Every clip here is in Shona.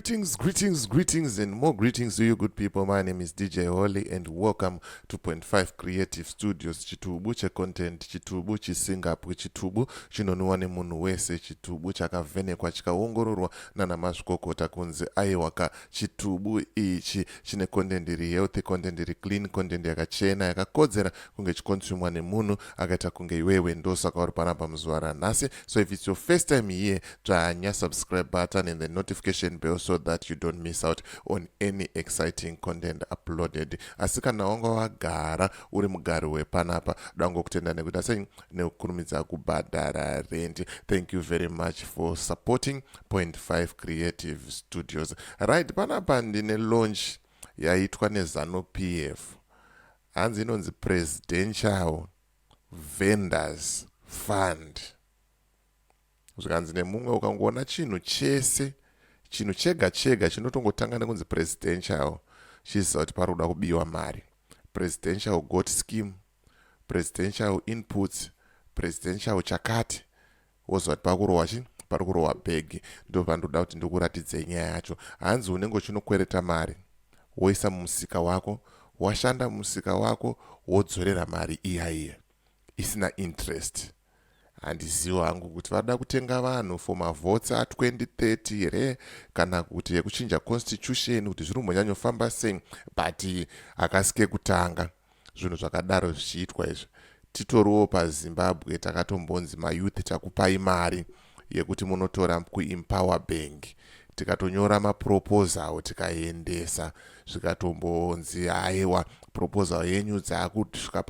Greetings, and more greetings to you, good people. My name is DJ Holly, and welcome to Point 5 Creative Studios. Chitubu che content, chitubu chisingapu, chitubu chinonwa nemunhu wese, chitubu chakavhenekwa chikaongororwa nana mazvikokota kunzi aiwaka. Chitubu ichi chine content iri healthy, content iri clean, content yakachena yakakodzera kunge chikonsumwa nemunhu akaita kunge iwewe ndosaka uri panapa muzuva ranhasi. So if it's your first time here, dzvanya subscribe button and the notification bell so that you don't miss out on any exciting content uploaded. Asi kana wanga wagara uri mugari wepanapa dango kutenda nekuda sei nekukurumidza kubhadhara rent. Thank you very much for supporting Point 5 Creative Studios. Right, panapa ndine launch yaitwa neZanu PF. Hanzi inonzi Presidential Vendors Fund. Zvikanzi nemumwe ukangoona chinhu chese, chinhu chega chega chinotongotanga nekunzi presidential, chiziva kuti pari kuda kubiwa mari. Presidential goat scheme, presidential inputs, presidential chakati, wozva kuti pakurohwa chi? Pari kurohwa bhegi. Ndo pandoda kuti ndikuratidze nyaya yacho. Hanzi unenge uchinokwereta mari, woisa mumusika wako, washanda mumusika wako, wodzorera mari iya isina interest. Handiziva hangu kuti vada kutenga vanhu for mavotes a2030 here kana kuti yekuchinja constitution kuti zviri kumbonyanyofamba sei, but akasike kutanga zvinhu zvakadaro zvichiitwa izvi. Titoriwo paZimbabwe takatombonzi mayouth takupai mari yekuti munotora kuempower bank, tikatonyora maproposal tikaendesa, zvikatombonzi haiwa proposal yenyu dzakusvika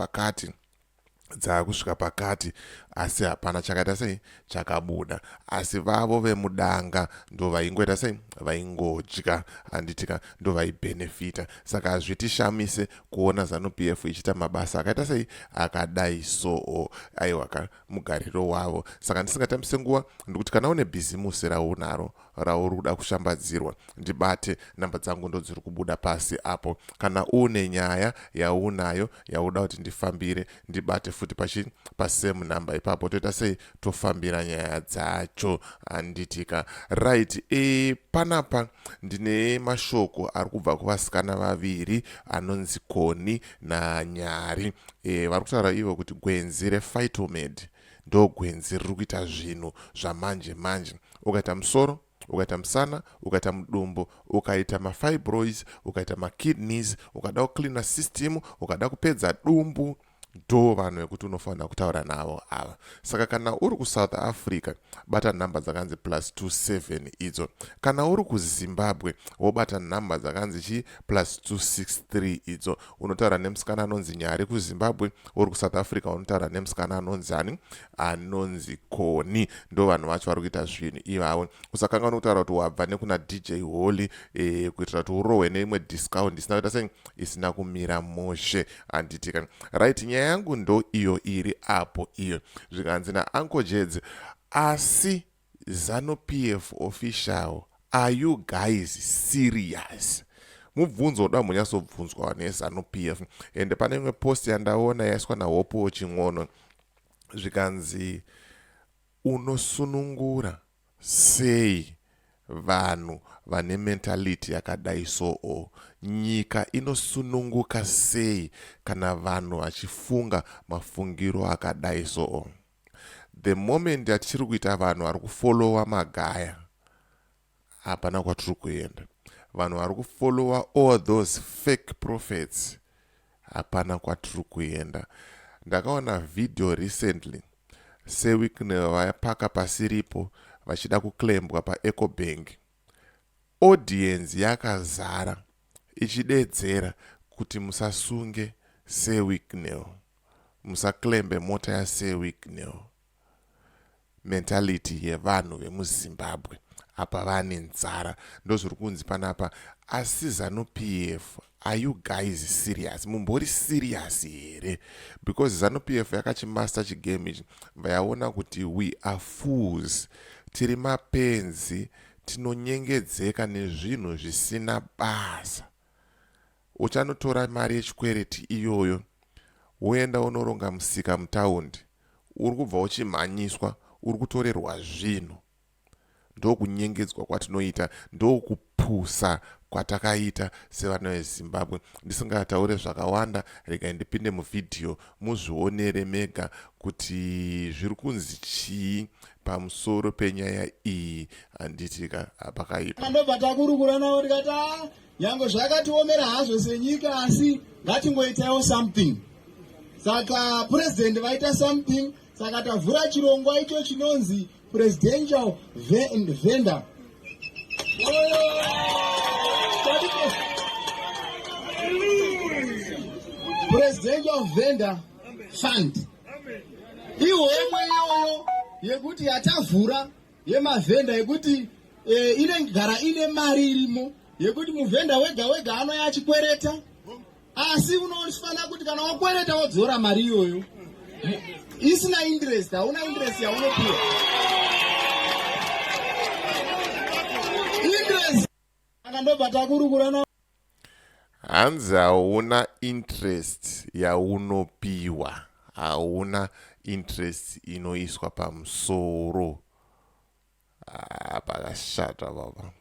pakati, asi hapana chakaita sei chakabuda. Asi vavo vemudanga ndo vaingoita sei vaingodya, handitika ndo vaibenefita. Saka hazvitishamise kuona Zanu PF ichita mabasa akaita sei akadai so aiwa mugariro wavo. Saka ndisingatambise nguva ndikuti kana une bhizimusi raunaro rauri kuda kushambadzirwa, ndibate, namba dzangu ndo dziri kubuda pasi apo. Kana une nyaya yaunayo yauda kuti ndifambire, ndibate futi pasame number ipapo toita sei tofambira nyaya dzacho, handitika. Right, panapa ndine mashoko ari kubva kuvasikana vaviri anonzi Koni naNyari. Vari kutaura ivo kuti gwenzi rephytomed ndo gwenzi riri kuita zvinhu zvamanje manje. Ukaita musoro, ukaita musana, ukaita mudumbu, ukaita mafibroids, ukaita makidneys, ukada kucleana system, ukada kupedza dumbu, ndo vanhu vekuti unofanira kutaura navo ava. Saka kana uri kuSouth Africa, bata nhamba dzakanzi +27 idzo. Kana uri kuZimbabwe, wobata nhamba dzakanzi chi +263 idzo. Unotaura nemusikana anonzi Nyari kuZimbabwe, uri kuSouth Africa unotaura nemusikana anonzi ani? Anonzi Koni. Ndo vanhu vacho vari kuita zvinhu ivavo. Usakanganwa kutaura kuti wabva nekuna DJ Holly kuitira kuti urohwe neimwe discount isina kuita sei isina kumira mushe, handitika. Right, nyaya yangu ndo iyo iri apo iyo. Zvikanzi naUncle Jeds, asi Zanu PF official, are you guys serious? Mubvunzo uda munyatsobvunzwa neZanu PF. Ende pane imwe post yandaona yaiswa naHopo Ching'ono. Zvikanzi unosunungura sei vanhu vane mentality yakadai so? Nyika inosununguka sei kana vanhu vachifunga mafungiro akadai so? The moment yatiri kuita vanhu vari kufollowa magaya, hapana kwatiri kuenda. Vanhu vari kufollowa all those fake prophets, hapana kwatiri kuenda. Ndakaona video recently seWiknew vayapaka pasiripo vachida kuklembwa paEcobank. Audience yakazara ichidedzera kuti musasunge seWiknew, musaklembe mota yaseWiknew. Mentality yevanhu vemuZimbabwe apa vane nzara, ndo zviri kunzi panapa. Asi Zanu PF, are you guys serious? Mumbori serious here? Because Zanu PF yakachimaster chigame ichi, vayaona kuti we are fools, tiri mapenzi, tinonyengedzeka nezvinhu zvisina basa. Uchanotora mari yechikwereti iyoyo, woenda unoronga musika mutaundi, uri kubva uchimhanyiswa, uri kutorerwa zvinhu. Ndo kunyengedzwa kwatinoita, ndo kutusa kwatakaita sevana veZimbabwe. Ndisingataure zvakawanda, regai ndipinde muvhidhiyo muzvionere mega kuti zviri kunzi chii pamusoro penyaya iyi. Handitika pakaipa. Ndobva takurukura nawo tikati nyange zvakatiomera hazvo senyika, asi ngatingoitawo something. Saka president vaita something, saka tavhura chirongwa icho chinonzi presidential vendor. Presidential vendor fund. Iwo yemwe iyoyo yekuti yatavhura yemavhenda yekuti inogara ine mari irimo yekuti muvhenda wega wega anouya achikwereta, asi unofanira kuti kana wakwereta wodzora mari iyoyo isina interest, hauna interest yaunopiwa. Interest akandobva takurukura nawo. Hanzi hauna interest yaunopiwa, hauna interest inoiswa pamusoro. Pakashata baba,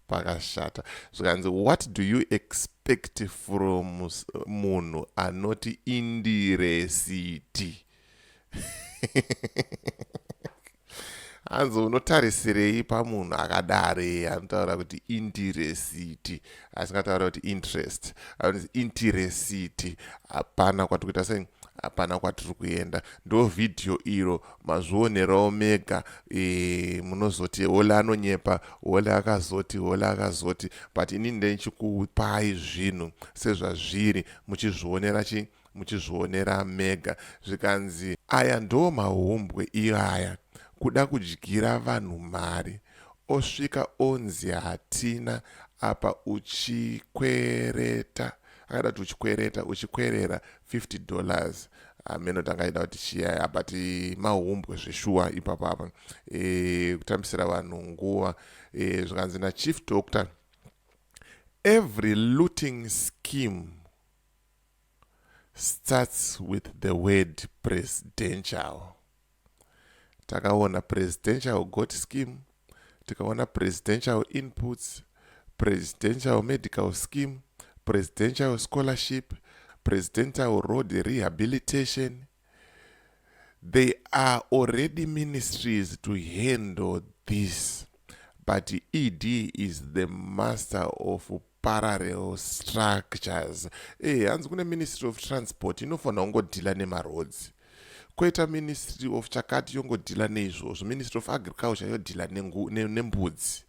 pakashata. Zvikanzi what do you expect from munhu anoti indiresiti? Hanzi unotarisirei pamunhu akadare anotaura kuti indiresiti, asingataura kuti interest, anoti interesiti. Hapana kwatiri kuita sei, hapana kwatiri kuenda. Ndo vhidhiyo iro mazvionerawo mega. Munozoti wole anonyepa, wole akazoti, wole akazoti, but ini ndichikupai zvinhu sezvazviri muchizvionera chi, muchizvionera mega. Zvikanzi aya ndo mahombwe iyaya, kuda kudyira vanhu mari, osvika onzi hatina apa uchikwereta. Akada kuti uchikwereta, uchikwerera $50. Meno tangaida kuti chiyaya, but mahombwe zveshuwa ipapo apa. Kutambisira vanhu nguva. Zvikanzi na Chief Doctor, every looting scheme starts with the word presidential. Takaona presidential goat scheme, takaona presidential inputs, presidential medical scheme, presidential scholarship, presidential road rehabilitation. There are already ministries to handle this, but ED is the master of parallel structures. Hanzi kune Ministry of Transport inofanira kungodhila nemaroads. Koita Ministry of chakati yongodhila neizvozvo, Ministry of Agriculture yodhila nembudzi.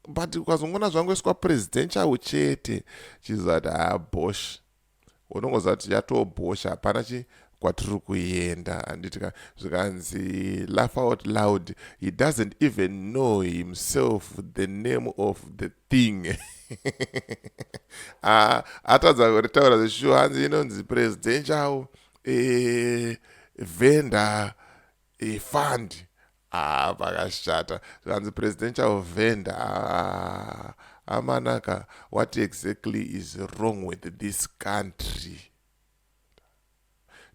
But ukazongona zvangoiswa presidential chete, chizati bosh. Unongozati yatobosha, hapana chi kwatiri kuenda. Handitika zvikanzi laugh out loud, he doesn't even know himself the name of the thing. Atadza kuritaura zvishuwa, hanzi inonzi presidential vendor fund. Pakashata. Zvikanzi presidential vendor. Amanaka, what exactly is wrong with this country?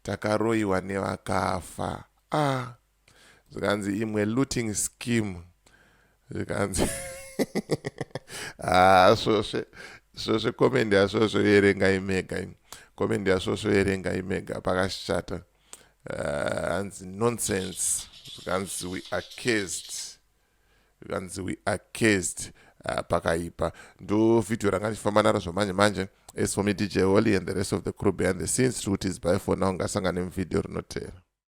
Takaroiwa nevakafa. Zvikanzi imwe looting scheme. Zvikanzi svosve komendi yasvozvo erengai mega. Komendi yasvozvo erengai mega. Pakashata. Hanzi nonsense. Zvikanzi we are cursed. Zvikanzi we are cursed. Pakaipa. Ndo vhidhiyo rangandifamba naro zvomanje manje. As for me, DJ Wally and the rest of the crew behind the scenes, truth is bye for now. Ngasangane muvhidhiyo rinotera.